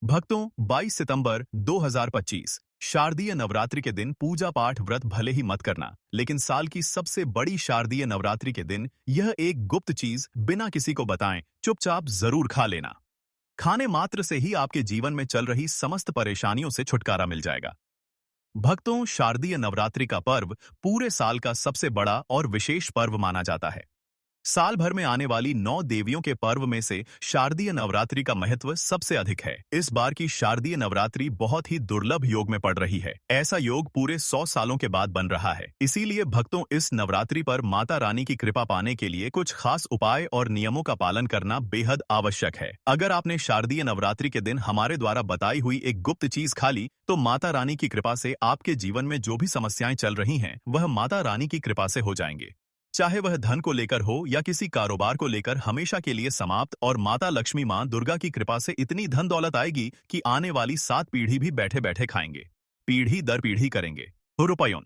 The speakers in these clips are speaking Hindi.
भक्तों 22 सितंबर 2025 शारदीय नवरात्रि के दिन पूजा पाठ व्रत भले ही मत करना, लेकिन साल की सबसे बड़ी शारदीय नवरात्रि के दिन यह एक गुप्त चीज बिना किसी को बताएं चुपचाप जरूर खा लेना। खाने मात्र से ही आपके जीवन में चल रही समस्त परेशानियों से छुटकारा मिल जाएगा। भक्तों, शारदीय नवरात्रि का पर्व पूरे साल का सबसे बड़ा और विशेष पर्व माना जाता है। साल भर में आने वाली 9 देवियों के पर्व में से शारदीय नवरात्रि का महत्व सबसे अधिक है। इस बार की शारदीय नवरात्रि बहुत ही दुर्लभ योग में पड़ रही है। ऐसा योग पूरे 100 सालों के बाद बन रहा है। इसीलिए भक्तों, इस नवरात्रि पर माता रानी की कृपा पाने के लिए कुछ खास उपाय और नियमों का पालन करना बेहद आवश्यक है। अगर आपने शारदीय नवरात्रि के दिन हमारे द्वारा बताई हुई एक गुप्त चीज खा ली, तो माता रानी की कृपा से आपके जीवन में जो भी समस्याएं चल रही हैं, वह माता रानी की कृपा से हो जाएंगे। चाहे वह धन को लेकर हो या किसी कारोबार को लेकर, हमेशा के लिए समाप्त। और माता लक्ष्मी मां दुर्गा की कृपा से इतनी धन दौलत आएगी कि आने वाली 7 पीढ़ी भी बैठे बैठे खाएंगे, पीढ़ी दर पीढ़ी करेंगे। रुपयों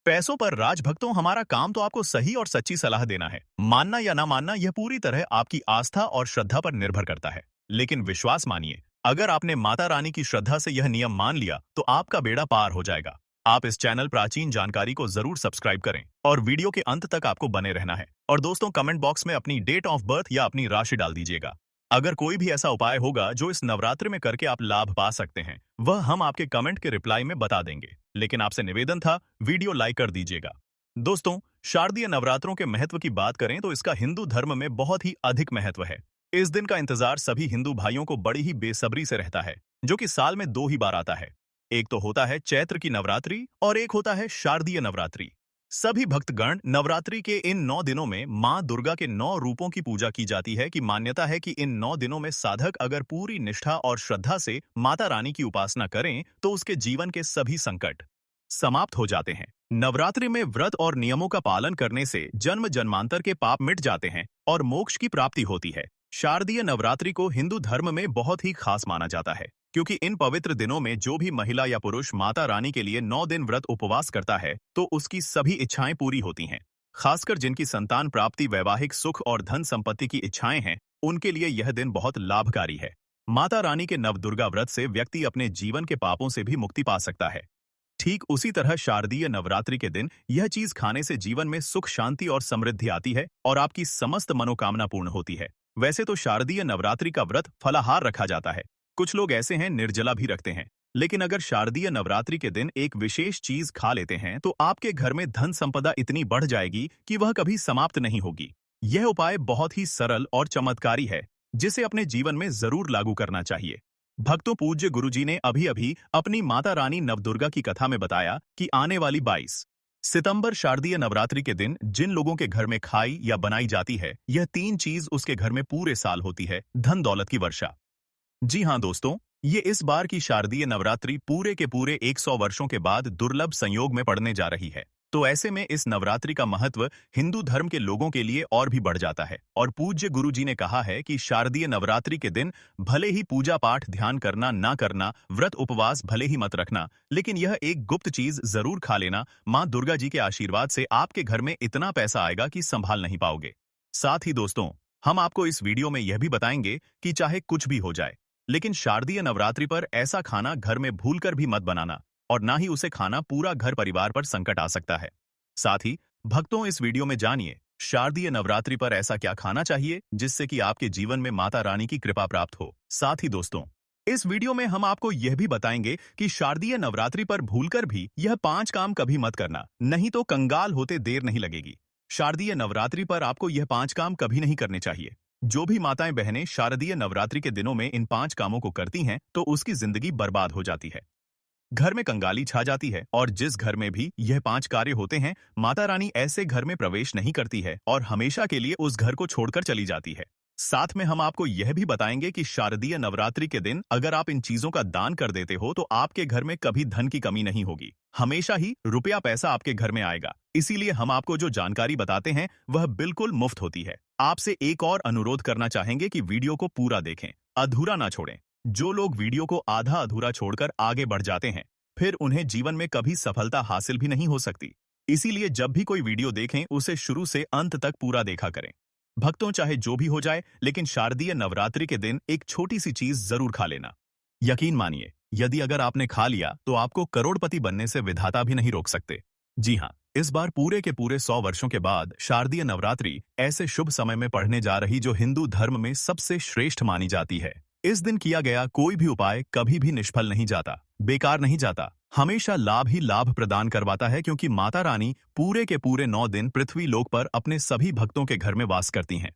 पैसों पर राज। भक्तों, हमारा काम तो आपको सही और सच्ची सलाह देना है। मानना या ना मानना यह पूरी तरह आपकी आस्था और श्रद्धा पर निर्भर करता है। लेकिन विश्वास मानिए, अगर आपने माता रानी की श्रद्धा से यह नियम मान लिया तो आपका बेड़ा पार हो जाएगा। आप इस चैनल प्राचीन जानकारी को जरूर सब्सक्राइब करें और वीडियो के अंत तक आपको बने रहना है। और दोस्तों, कमेंट बॉक्स में अपनी डेट ऑफ बर्थ या अपनी राशि डाल दीजिएगा। अगर कोई भी ऐसा उपाय होगा जो इस नवरात्रि में करके आप लाभ पा सकते हैं, वह हम आपके कमेंट के रिप्लाई में बता देंगे। लेकिन आपसे निवेदन था, वीडियो लाइक कर दीजिएगा। दोस्तों, शारदीय नवरात्रों के महत्व की बात करें तो इसका हिंदू धर्म में बहुत ही अधिक महत्व है। इस दिन का इंतजार सभी हिंदू भाइयों को बड़ी ही बेसब्री से रहता है, जो कि साल में 2 ही बार आता है। एक तो होता है चैत्र की नवरात्रि और एक होता है शारदीय नवरात्रि। सभी भक्तगण नवरात्रि के इन 9 दिनों में मां दुर्गा के 9 रूपों की पूजा की जाती है। कि मान्यता है कि इन 9 दिनों में साधक अगर पूरी निष्ठा और श्रद्धा से माता रानी की उपासना करें तो उसके जीवन के सभी संकट समाप्त हो जाते हैं। नवरात्रि में व्रत और नियमों का पालन करने से जन्म जन्मांतर के पाप मिट जाते हैं और मोक्ष की प्राप्ति होती है। शारदीय नवरात्रि को हिंदू धर्म में बहुत ही खास माना जाता है, क्योंकि इन पवित्र दिनों में जो भी महिला या पुरुष माता रानी के लिए 9 दिन व्रत उपवास करता है तो उसकी सभी इच्छाएं पूरी होती हैं। खासकर जिनकी संतान प्राप्ति, वैवाहिक सुख और धन संपत्ति की इच्छाएं हैं, उनके लिए यह दिन बहुत लाभकारी है। माता रानी के नवदुर्गा व्रत से व्यक्ति अपने जीवन के पापों से भी मुक्ति पा सकता है। ठीक उसी तरह शारदीय नवरात्रि के दिन यह चीज खाने से जीवन में सुख, शांति और समृद्धि आती है और आपकी समस्त मनोकामना पूर्ण होती है। वैसे तो शारदीय नवरात्रि का व्रत फलाहार रखा जाता है। कुछ लोग ऐसे हैं निर्जला भी रखते हैं। लेकिन अगर शारदीय नवरात्रि के दिन एक विशेष चीज खा लेते हैं तो आपके घर में धन संपदा इतनी बढ़ जाएगी कि वह कभी समाप्त नहीं होगी। यह उपाय बहुत ही सरल और चमत्कारी है, जिसे अपने जीवन में जरूर लागू करना चाहिए। भक्तों, पूज्य गुरुजी ने अभी अभी अपनी माता रानी नवदुर्गा की कथा में बताया कि आने वाली 22 सितंबर शारदीय नवरात्रि के दिन जिन लोगों के घर में खाई या बनाई जाती है, यह 3 चीज उसके घर में पूरे साल होती है। धन दौलत की वर्षा। जी हाँ दोस्तों, ये इस बार की शारदीय नवरात्रि पूरे के पूरे 100 वर्षों के बाद दुर्लभ संयोग में पड़ने जा रही है। तो ऐसे में इस नवरात्रि का महत्व हिंदू धर्म के लोगों के लिए और भी बढ़ जाता है। और पूज्य गुरुजी ने कहा है कि शारदीय नवरात्रि के दिन भले ही पूजा पाठ ध्यान करना ना करना, व्रत उपवास भले ही मत रखना, लेकिन यह एक गुप्त चीज जरूर खा लेना। मां दुर्गा जी के आशीर्वाद से आपके घर में इतना पैसा आएगा कि संभाल नहीं पाओगे। साथ ही दोस्तों, हम आपको इस वीडियो में यह भी बताएंगे कि चाहे कुछ भी हो जाए, लेकिन शारदीय नवरात्रि पर ऐसा खाना घर में भूलकर भी मत बनाना, और ना ही उसे खाना पूरा घर परिवार पर संकट आ सकता है। साथ ही भक्तों, इस वीडियो में जानिए शारदीय नवरात्रि पर ऐसा क्या खाना चाहिए जिससे कि आपके जीवन में माता रानी की कृपा प्राप्त हो। साथ ही दोस्तों, इस वीडियो में हम आपको यह भी बताएंगे कि शारदीय नवरात्रि पर भूलकर भी यह 5 काम कभी मत करना, नहीं तो कंगाल होते देर नहीं लगेगी। शारदीय नवरात्रि पर आपको यह 5 काम कभी नहीं करने चाहिए। जो भी माताएं बहनें शारदीय नवरात्रि के दिनों में इन 5 कामों को करती हैं तो उसकी जिंदगी बर्बाद हो जाती है, घर में कंगाली छा जाती है। और जिस घर में भी यह 5 कार्य होते हैं, माता रानी ऐसे घर में प्रवेश नहीं करती है और हमेशा के लिए उस घर को छोड़कर चली जाती है। साथ में हम आपको यह भी बताएंगे कि शारदीय नवरात्रि के दिन अगर आप इन चीजों का दान कर देते हो तो आपके घर में कभी धन की कमी नहीं होगी, हमेशा ही रुपया पैसा आपके घर में आएगा। इसीलिए हम आपको जो जानकारी बताते हैं वह बिल्कुल मुफ्त होती है। आपसे एक और अनुरोध करना चाहेंगे कि वीडियो को पूरा देखें, अधूरा ना छोड़ें। जो लोग वीडियो को आधा अधूरा छोड़कर आगे बढ़ जाते हैं, फिर उन्हें जीवन में कभी सफलता हासिल भी नहीं हो सकती। इसीलिए जब भी कोई वीडियो देखें, उसे शुरू से अंत तक पूरा देखा करें। भक्तों, चाहे जो भी हो जाए, लेकिन शारदीय नवरात्रि के दिन एक छोटी सी चीज जरूर खा लेना। यकीन मानिए, यदि अगर आपने खा लिया तो आपको करोड़पति बनने से विधाता भी नहीं रोक सकते। जी हाँ, इस बार पूरे के पूरे 100 वर्षों के बाद शारदीय नवरात्रि ऐसे शुभ समय में पढ़ने जा रही जो हिंदू धर्म में सबसे श्रेष्ठ मानी जाती है। इस दिन किया गया कोई भी उपाय कभी भी निष्फल नहीं जाता, बेकार नहीं जाता, हमेशा लाभ ही लाभ प्रदान करवाता है, क्योंकि माता रानी पूरे के पूरे 9 दिन पृथ्वी लोक पर अपने सभी भक्तों के घर में वास करती हैं।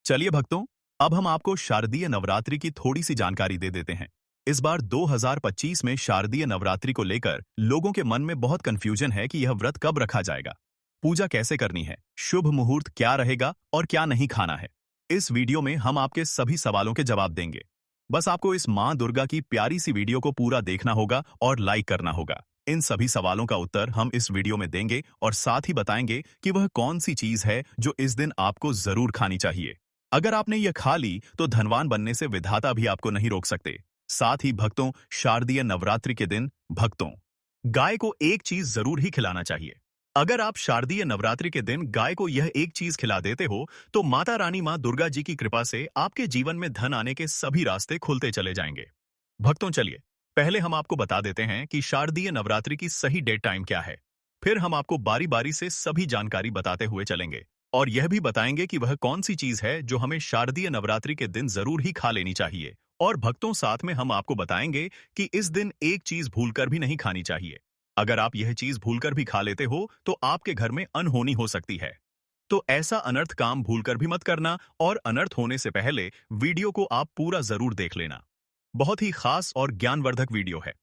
चलिए भक्तों, अब हम आपको शारदीय नवरात्रि की थोड़ी सी जानकारी दे देते हैं। इस बार 2025 में शारदीय नवरात्रि को लेकर लोगों के मन में बहुत कंफ्यूजन है कि यह व्रत कब रखा जाएगा, पूजा कैसे करनी है, शुभ मुहूर्त क्या रहेगा और क्या नहीं खाना है। इस वीडियो में हम आपके सभी सवालों के जवाब देंगे। बस आपको इस मां दुर्गा की प्यारी सी वीडियो को पूरा देखना होगा और लाइक करना होगा। इन सभी सवालों का उत्तर हम इस वीडियो में देंगे और साथ ही बताएंगे कि वह कौन सी चीज है जो इस दिन आपको जरूर खानी चाहिए। अगर आपने यह खा ली तो धनवान बनने से विधाता भी आपको नहीं रोक सकते। साथ ही भक्तों, शारदीय नवरात्रि के दिन भक्तों, गाय को एक चीज जरूर ही खिलाना चाहिए। अगर आप शारदीय नवरात्रि के दिन गाय को यह एक चीज खिला देते हो तो माता रानी मां दुर्गा जी की कृपा से आपके जीवन में धन आने के सभी रास्ते खुलते चले जाएंगे। भक्तों चलिए, पहले हम आपको बता देते हैं कि शारदीय नवरात्रि की सही डेट टाइम क्या है। फिर हम आपको बारी बारी से सभी जानकारी बताते हुए चलेंगे और यह भी बताएंगे कि वह कौन सी चीज है जो हमें शारदीय नवरात्रि के दिन जरूर ही खा लेनी चाहिए। और भक्तों, साथ में हम आपको बताएंगे कि इस दिन एक चीज भूलकर भी नहीं खानी चाहिए। अगर आप यह चीज भूलकर भी खा लेते हो तो आपके घर में अनहोनी हो सकती है। तो ऐसा अनर्थ काम भूलकर भी मत करना और अनर्थ होने से पहले वीडियो को आप पूरा जरूर देख लेना। बहुत ही खास और ज्ञानवर्धक वीडियो है।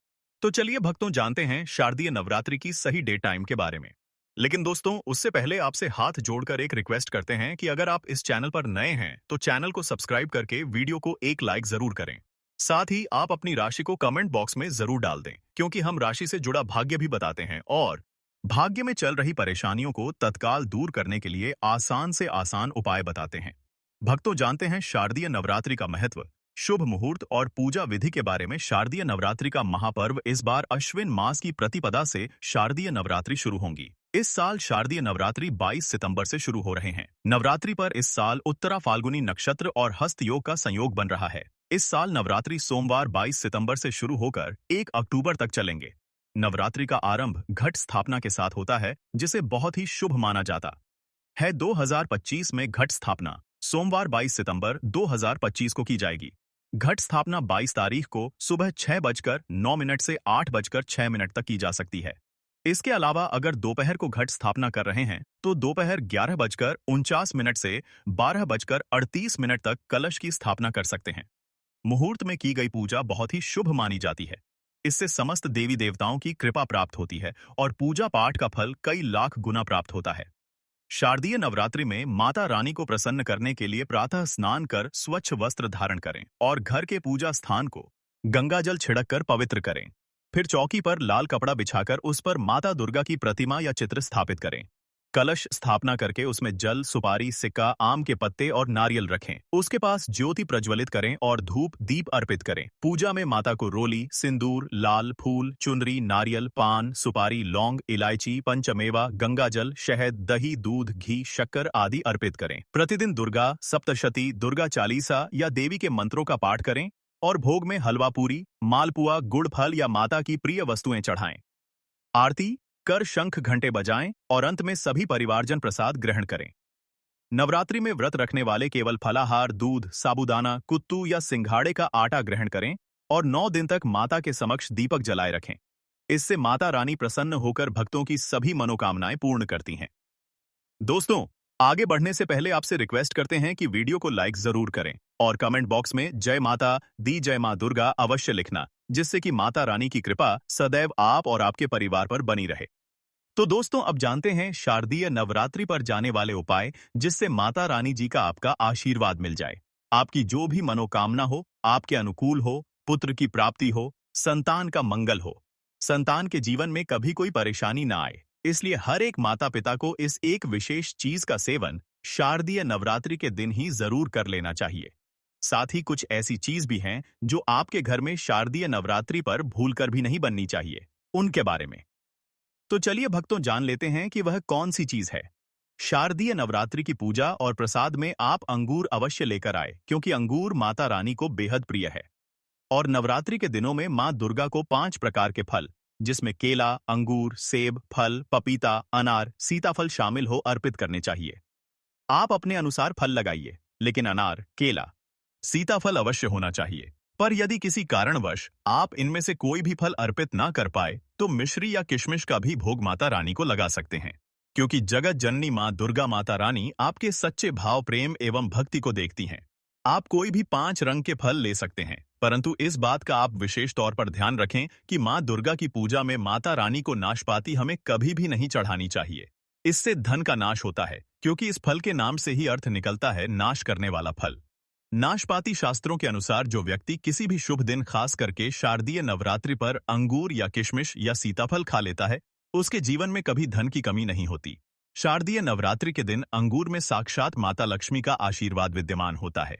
तो चलिए भक्तों, जानते हैं शारदीय नवरात्रि की सही डेट टाइम के बारे में। लेकिन दोस्तों, उससे पहले आपसे हाथ जोड़कर एक रिक्वेस्ट करते हैं कि अगर आप इस चैनल पर नए हैं तो चैनल को सब्सक्राइब करके वीडियो को एक लाइक जरूर करें। साथ ही आप अपनी राशि को कमेंट बॉक्स में जरूर डाल दें, क्योंकि हम राशि से जुड़ा भाग्य भी बताते हैं और भाग्य में चल रही परेशानियों को तत्काल दूर करने के लिए आसान से आसान उपाय बताते हैं। भक्तों, जानते हैं शारदीय नवरात्रि का महत्व, शुभ मुहूर्त और पूजा विधि के बारे में। शारदीय नवरात्रि का महापर्व इस बार अश्विन मास की प्रतिपदा से शारदीय नवरात्रि शुरू होंगी। इस साल शारदीय नवरात्रि 22 सितंबर से शुरू हो रहे हैं। नवरात्रि पर इस साल उत्तरा फाल्गुनी नक्षत्र और हस्त योग का संयोग बन रहा है। इस साल नवरात्रि सोमवार 22 सितंबर से शुरू होकर 1 अक्टूबर तक चलेंगे। नवरात्रि का आरंभ घट स्थापना के साथ होता है, जिसे बहुत ही शुभ माना जाता है। 2025 में घट स्थापना सोमवार 22 सितंबर 2025 को की जाएगी। घट स्थापना 22 तारीख को सुबह 6:09 से 8:06 तक की जा सकती है। इसके अलावा अगर दोपहर को घट स्थापना कर रहे हैं तो दोपहर 11:49 से 12:38 तक कलश की स्थापना कर सकते हैं। मुहूर्त में की गई पूजा बहुत ही शुभ मानी जाती है। इससे समस्त देवी देवताओं की कृपा प्राप्त होती है और पूजा पाठ का फल कई लाख गुना प्राप्त होता है। शारदीय नवरात्रि में माता रानी को प्रसन्न करने के लिए प्रातः स्नान कर स्वच्छ वस्त्र धारण करें और घर के पूजा स्थान को गंगाजल छिड़क कर पवित्र करें। फिर चौकी पर लाल कपड़ा बिछाकर उस पर माता दुर्गा की प्रतिमा या चित्र स्थापित करें। कलश स्थापना करके उसमें जल, सुपारी, सिक्का, आम के पत्ते और नारियल रखें। उसके पास ज्योति प्रज्वलित करें और धूप दीप अर्पित करें। पूजा में माता को रोली, सिंदूर, लाल फूल, चुनरी, नारियल, पान, सुपारी, लौंग, इलायची, पंचमेवा, गंगाजल, शहद, दही, दूध, घी, शक्कर आदि अर्पित करें। प्रतिदिन दुर्गा सप्तशती, दुर्गा चालीसा या देवी के मंत्रों का पाठ करें और भोग में हलवा पूरी, मालपुआ, गुड़ फल या माता की प्रिय वस्तुएं चढ़ाएं। आरती कर शंख घंटे बजाएं और अंत में सभी परिवारजन प्रसाद ग्रहण करें। नवरात्रि में व्रत रखने वाले केवल फलाहार, दूध, साबूदाना, कुत्तू या सिंघाड़े का आटा ग्रहण करें और 9 दिन तक माता के समक्ष दीपक जलाए रखें। इससे माता रानी प्रसन्न होकर भक्तों की सभी मनोकामनाएं पूर्ण करती हैं। दोस्तों, आगे बढ़ने से पहले आपसे रिक्वेस्ट करते हैं कि वीडियो को लाइक जरूर करें और कमेंट बॉक्स में जय माता दी, जय मां दुर्गा अवश्य लिखना, जिससे कि माता रानी की कृपा सदैव आप और आपके परिवार पर बनी रहे। तो दोस्तों, अब जानते हैं शारदीय नवरात्रि पर जाने वाले उपाय, जिससे माता रानी जी का आपका आशीर्वाद मिल जाए, आपकी जो भी मनोकामना हो आपके अनुकूल हो, पुत्र की प्राप्ति हो, संतान का मंगल हो, संतान के जीवन में कभी कोई परेशानी ना आए। इसलिए हर एक माता पिता को इस एक विशेष चीज का सेवन शारदीय नवरात्रि के दिन ही जरूर कर लेना चाहिए। साथ ही कुछ ऐसी चीज भी हैं जो आपके घर में शारदीय नवरात्रि पर भूलकर भी नहीं बननी चाहिए, उनके बारे में। तो चलिए भक्तों, जान लेते हैं कि वह कौन सी चीज है। शारदीय नवरात्रि की पूजा और प्रसाद में आप अंगूर अवश्य लेकर आए, क्योंकि अंगूर माता रानी को बेहद प्रिय है। और नवरात्रि के दिनों में मां दुर्गा को 5 प्रकार के फल, जिसमें केला, अंगूर, सेब, फल, पपीता, अनार, सीताफल शामिल हो, अर्पित करने चाहिए। आप अपने अनुसार फल लगाइए, लेकिन अनार, केला, सीताफल अवश्य होना चाहिए। पर यदि किसी कारणवश आप इनमें से कोई भी फल अर्पित ना कर पाए, तो मिश्री या किशमिश का भी भोग माता रानी को लगा सकते हैं, क्योंकि जगत जननी मां दुर्गा माता रानी आपके सच्चे भाव, प्रेम एवं भक्ति को देखती हैं। आप कोई भी 5 रंग के फल ले सकते हैं, परंतु इस बात का आप विशेष तौर पर ध्यान रखें कि मां दुर्गा की पूजा में माता रानी को नाशपाती हमें कभी भी नहीं चढ़ानी चाहिए। इससे धन का नाश होता है, क्योंकि इस फल के नाम से ही अर्थ निकलता है नाश करने वाला फल। नाशपाती शास्त्रों के अनुसार जो व्यक्ति किसी भी शुभ दिन, खास करके शारदीय नवरात्रि पर अंगूर या किशमिश या सीताफल खा लेता है, उसके जीवन में कभी धन की कमी नहीं होती। शारदीय नवरात्रि के दिन अंगूर में साक्षात माता लक्ष्मी का आशीर्वाद विद्यमान होता है।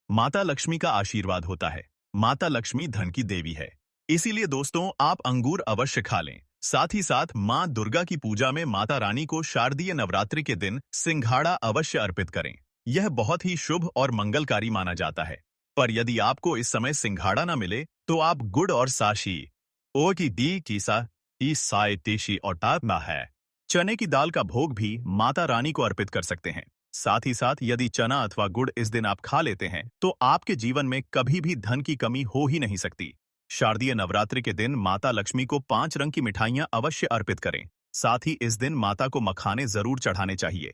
माता लक्ष्मी का आशीर्वाद होता है। माता लक्ष्मी धन की देवी है। इसीलिए दोस्तों, आप अंगूर अवश्य खा लें। साथ ही साथ मां दुर्गा की पूजा में माता रानी को शारदीय नवरात्रि के दिन सिंघाड़ा अवश्य अर्पित करें। यह बहुत ही शुभ और मंगलकारी माना जाता है। पर यदि आपको इस समय सिंघाड़ा ना मिले, तो आप गुड़ और साशी ओ की दी कीसा ई साय टेशी और टापना है चने की दाल का भोग भी माता रानी को अर्पित कर सकते हैं। साथ ही साथ यदि चना अथवा गुड़ इस दिन आप खा लेते हैं, तो आपके जीवन में कभी भी धन की कमी हो ही नहीं सकती। शारदीय नवरात्रि के दिन माता लक्ष्मी को 5 रंग की मिठाइयां अवश्य अर्पित करें। साथ ही इस दिन माता को मखाने जरूर चढ़ाने चाहिए।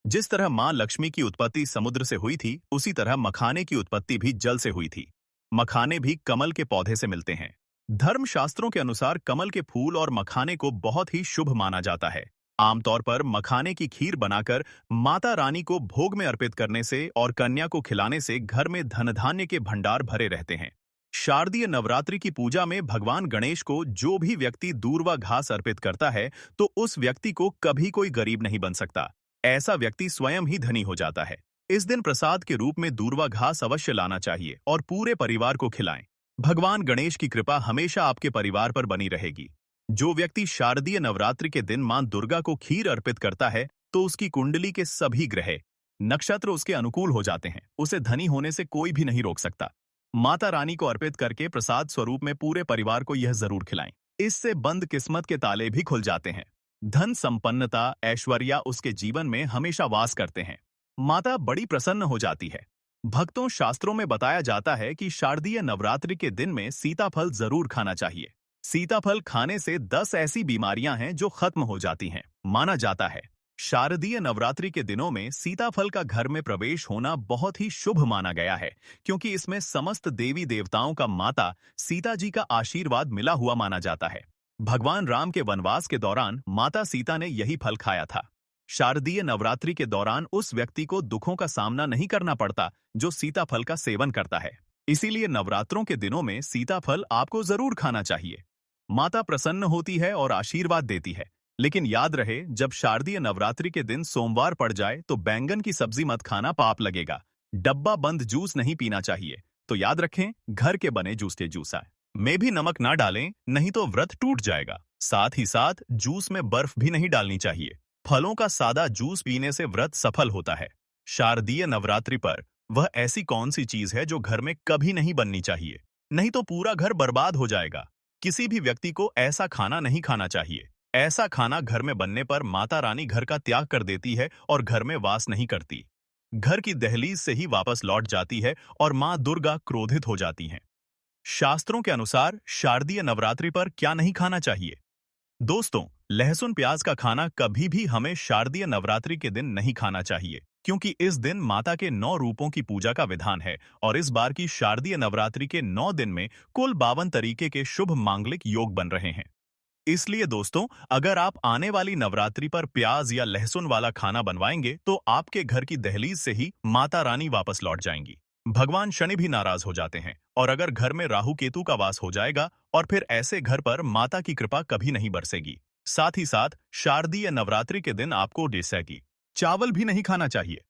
जिस तरह मां लक्ष्मी की उत्पत्ति समुद्र से हुई थी, उसी तरह मखाने की उत्पत्ति भी जल से हुई थी। मखाने भी कमल के पौधे से मिलते हैं। धर्मशास्त्रों के अनुसार कमल के फूल और मखाने को बहुत ही शुभ माना जाता है। आमतौर पर मखाने की खीर बनाकर माता रानी को भोग में अर्पित करने से और कन्या को खिलाने से घर में धन धान्य के भंडार भरे रहते हैं। शारदीय नवरात्रि की पूजा में भगवान गणेश को जो भी व्यक्ति दूर्वा घास अर्पित करता है, तो उस व्यक्ति को कभी कोई गरीब नहीं बन सकता। ऐसा व्यक्ति स्वयं ही धनी हो जाता है। इस दिन प्रसाद के रूप में दूर्वा घास अवश्य लाना चाहिए और पूरे परिवार को खिलाएं। भगवान गणेश की कृपा हमेशा आपके परिवार पर बनी रहेगी। जो व्यक्ति शारदीय नवरात्रि के दिन मां दुर्गा को खीर अर्पित करता है, तो उसकी कुंडली के सभी ग्रह, नक्षत्र उसके अनुकूल हो जाते हैं। उसे धनी होने से कोई भी नहीं रोक सकता। माता रानी को अर्पित करके प्रसाद स्वरूप में पूरे परिवार को यह जरूर खिलाएं। इससे बंद किस्मत के ताले भी खुल जाते हैं। धन, संपन्नता, ऐश्वर्या उसके जीवन में हमेशा वास करते हैं। माता बड़ी प्रसन्न हो जाती है। भक्तों, शास्त्रों में बताया जाता है कि शारदीय नवरात्रि के दिन में सीताफल जरूर खाना चाहिए। सीताफल खाने से 10 ऐसी बीमारियां हैं जो खत्म हो जाती हैं। माना जाता है शारदीय नवरात्रि के दिनों में सीताफल का घर में प्रवेश होना बहुत ही शुभ माना गया है, क्योंकि इसमें समस्त देवी देवताओं का माता सीता जी का आशीर्वाद मिला हुआ माना जाता है। भगवान राम के वनवास के दौरान माता सीता ने यही फल खाया था। शारदीय नवरात्रि के दौरान उस व्यक्ति को दुखों का सामना नहीं करना पड़ता जो सीताफल का सेवन करता है। इसीलिए नवरात्रों के दिनों में सीताफल आपको जरूर खाना चाहिए। माता प्रसन्न होती है और आशीर्वाद देती है। लेकिन याद रहे, जब शारदीय नवरात्रि के दिन सोमवार पड़ जाए तो बैंगन की सब्जी मत खाना, पाप लगेगा। डब्बा बंद जूस नहीं पीना चाहिए। तो याद रखें, घर के बने जूस के जूसा में भी नमक ना डालें, नहीं तो व्रत टूट जाएगा। साथ ही साथ जूस में बर्फ भी नहीं डालनी चाहिए। फलों का सादा जूस पीने से व्रत सफल होता है। शारदीय नवरात्रि पर वह ऐसी कौन सी चीज है जो घर में कभी नहीं बननी चाहिए, नहीं तो पूरा घर बर्बाद हो जाएगा। किसी भी व्यक्ति को ऐसा खाना नहीं खाना चाहिए। ऐसा खाना घर में बनने पर माता रानी घर का त्याग कर देती है और घर में वास नहीं करती। घर की दहलीज से ही वापस लौट जाती है और मां दुर्गा क्रोधित हो जाती हैं। शास्त्रों के अनुसार शारदीय नवरात्रि पर क्या नहीं खाना चाहिए? दोस्तों, लहसुन प्याज का खाना कभी भी हमें शारदीय नवरात्रि के दिन नहीं खाना चाहिए, क्योंकि इस दिन माता के 9 रूपों की पूजा का विधान है और इस बार की शारदीय नवरात्रि के 9 दिन में कुल 52 तरीके के शुभ मांगलिक योग बन रहे हैं। इसलिए दोस्तों, अगर आप आने वाली नवरात्रि पर प्याज या लहसुन वाला खाना बनवाएंगे, तो आपके घर की दहलीज से ही माता रानी वापस लौट जाएंगी। भगवान शनि भी नाराज हो जाते हैं, और अगर घर में राहु केतु का वास हो जाएगा, और फिर ऐसे घर पर माता की कृपा कभी नहीं बरसेगी। साथ ही साथ शारदीय नवरात्रि के दिन आपको डेसैगी चावल भी नहीं खाना चाहिए।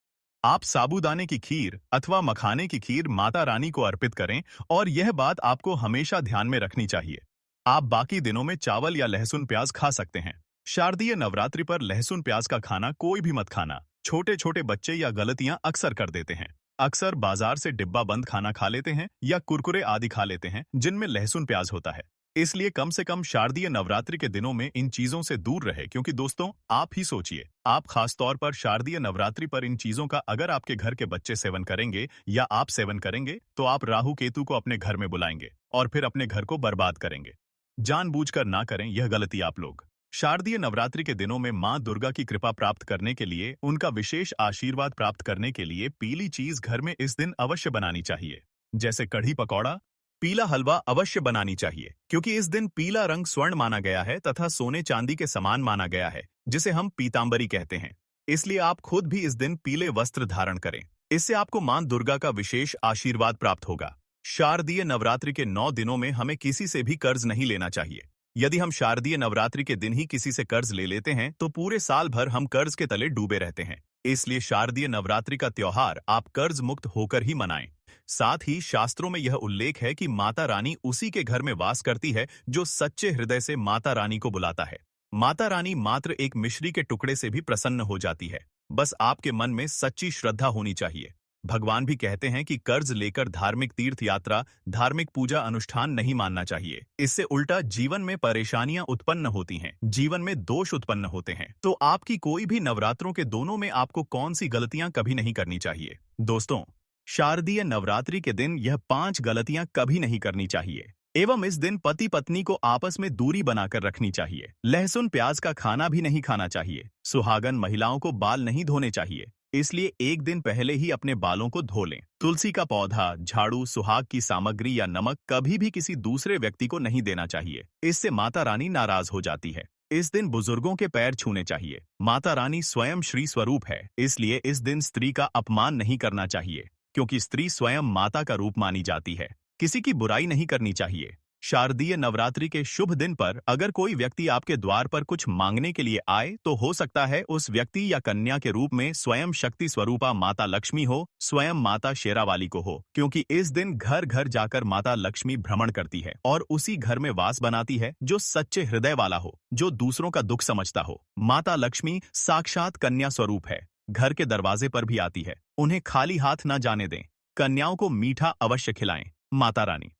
आप साबूदाने की खीर अथवा मखाने की खीर माता रानी को अर्पित करें, और यह बात आपको हमेशा ध्यान में रखनी चाहिए। आप बाकी दिनों में चावल या लहसुन प्याज खा सकते हैं। शारदीय नवरात्रि पर लहसुन प्याज का खाना कोई भी मत खाना। छोटे छोटे बच्चे या गलतियां अक्सर कर देते हैं। अक्सर बाजार से डिब्बा बंद खाना खा लेते हैं या कुरकुरे आदि खा लेते हैं जिनमें लहसुन प्याज होता है। इसलिए कम से कम शारदीय नवरात्रि के दिनों में इन चीजों से दूर रहे, क्योंकि दोस्तों आप ही सोचिए, आप खास तौर पर शारदीय नवरात्रि पर इन चीजों का अगर आपके घर के बच्चे सेवन करेंगे या आप सेवन करेंगे तो आप राहु केतु को अपने घर में बुलाएंगे और फिर अपने घर को बर्बाद करेंगे। जानबूझकर ना करें यह गलती आप लोग। शारदीय नवरात्रि के दिनों में मां दुर्गा की कृपा प्राप्त करने के लिए, उनका विशेष आशीर्वाद प्राप्त करने के लिए पीली चीज घर में इस दिन अवश्य बनानी चाहिए। जैसे कढ़ी पकौड़ा, पीला हलवा अवश्य बनानी चाहिए, क्योंकि इस दिन पीला रंग स्वर्ण माना गया है तथा सोने चांदी के समान माना गया है, जिसे हम पीतांबरी कहते हैं। इसलिए आप खुद भी इस दिन पीले वस्त्र धारण करें। इससे आपको मां दुर्गा का विशेष आशीर्वाद प्राप्त होगा। शारदीय नवरात्रि के 9 दिनों में हमें किसी से भी कर्ज नहीं लेना चाहिए। यदि हम शारदीय नवरात्रि के दिन ही किसी से कर्ज ले लेते हैं तो पूरे साल भर हम कर्ज के तले डूबे रहते हैं। इसलिए शारदीय नवरात्रि का त्योहार आप कर्ज मुक्त होकर ही मनाएं। साथ ही शास्त्रों में यह उल्लेख है कि माता रानी उसी के घर में वास करती है जो सच्चे हृदय से माता रानी को बुलाता है। माता रानी मात्र एक मिश्री के टुकड़े से भी प्रसन्न हो जाती है। बस आपके मन में सच्ची श्रद्धा होनी चाहिए। भगवान भी कहते हैं कि कर्ज लेकर धार्मिक तीर्थ यात्रा, धार्मिक पूजा अनुष्ठान नहीं मानना चाहिए। इससे उल्टा जीवन में परेशानियां उत्पन्न होती हैं, जीवन में दोष उत्पन्न होते हैं। तो आपकी कोई भी नवरात्रों के दोनों में आपको कौन सी गलतियां कभी नहीं करनी चाहिए। दोस्तों, शारदीय नवरात्रि के दिन यह 5 गलतियां कभी नहीं करनी चाहिए। एवं इस दिन पति पत्नी को आपस में दूरी बनाकर रखनी चाहिए। लहसुन प्याज का खाना भी नहीं खाना चाहिए। सुहागन महिलाओं को बाल नहीं धोने चाहिए, इसलिए एक दिन पहले ही अपने बालों को धो लें। तुलसी का पौधा, झाड़ू, सुहाग की सामग्री या नमक कभी भी किसी दूसरे व्यक्ति को नहीं देना चाहिए। इससे माता रानी नाराज हो जाती है। इस दिन बुजुर्गों के पैर छूने चाहिए। माता रानी स्वयं श्री स्वरूप है, इसलिए इस दिन स्त्री का अपमान नहीं करना चाहिए, क्योंकि स्त्री स्वयं माता का रूप मानी जाती है। किसी की बुराई नहीं करनी चाहिए। शारदीय नवरात्रि के शुभ दिन पर अगर कोई व्यक्ति आपके द्वार पर कुछ मांगने के लिए आए तो हो सकता है उस व्यक्ति या कन्या के रूप में स्वयं शक्ति स्वरूपा माता लक्ष्मी हो, स्वयं माता शेरावाली को हो, क्योंकि इस दिन घर घर जाकर माता लक्ष्मी भ्रमण करती है और उसी घर में वास बनाती है जो सच्चे हृदय वाला हो, जो दूसरों का दुख समझता हो। माता लक्ष्मी साक्षात कन्या स्वरूप है, घर के दरवाजे पर भी आती है। उन्हें खाली हाथ न जाने दें। कन्याओं को मीठा अवश्य खिलाएं। माता रानी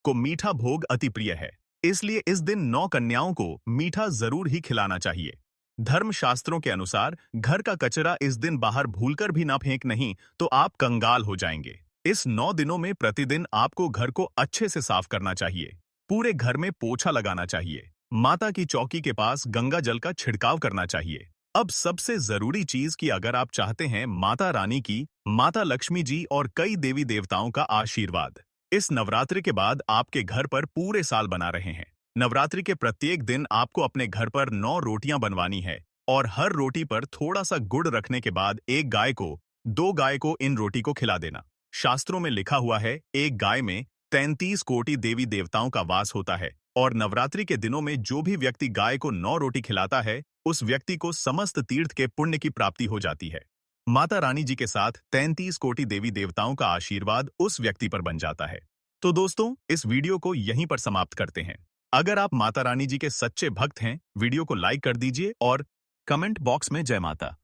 को मीठा भोग अति प्रिय है, इसलिए इस दिन 9 कन्याओं को मीठा जरूर ही खिलाना चाहिए। धर्म शास्त्रों के अनुसार घर का कचरा इस दिन बाहर भूलकर भी ना फेंक नहीं तो आप कंगाल हो जाएंगे। इस 9 दिनों में प्रतिदिन आपको घर को अच्छे से साफ करना चाहिए। पूरे घर में पोछा लगाना चाहिए। माता की चौकी के पास गंगा जल का छिड़काव करना चाहिए। अब सबसे जरूरी चीज कि अगर आप चाहते हैं माता रानी की, माता लक्ष्मी जी और कई देवी देवताओं का आशीर्वाद इस नवरात्रि के बाद आपके घर पर पूरे साल बना रहे हैं। नवरात्रि के प्रत्येक दिन आपको अपने घर पर 9 रोटियां बनवानी है और हर रोटी पर थोड़ा सा गुड़ रखने के बाद एक गाय को, 2 गाय को इन रोटी को खिला देना। शास्त्रों में लिखा हुआ है, एक गाय में 33 कोटि देवी देवताओं का वास होता है और नवरात्रि के दिनों में जो भी व्यक्ति गाय को 9 रोटी खिलाता है उस व्यक्ति को समस्त तीर्थ के पुण्य की प्राप्ति हो जाती है। माता रानी जी के साथ 33 कोटि देवी देवताओं का आशीर्वाद उस व्यक्ति पर बन जाता है। तो दोस्तों, इस वीडियो को यहीं पर समाप्त करते हैं। अगर आप माता रानी जी के सच्चे भक्त हैं, वीडियो को लाइक कर दीजिए और कमेंट बॉक्स में जय माता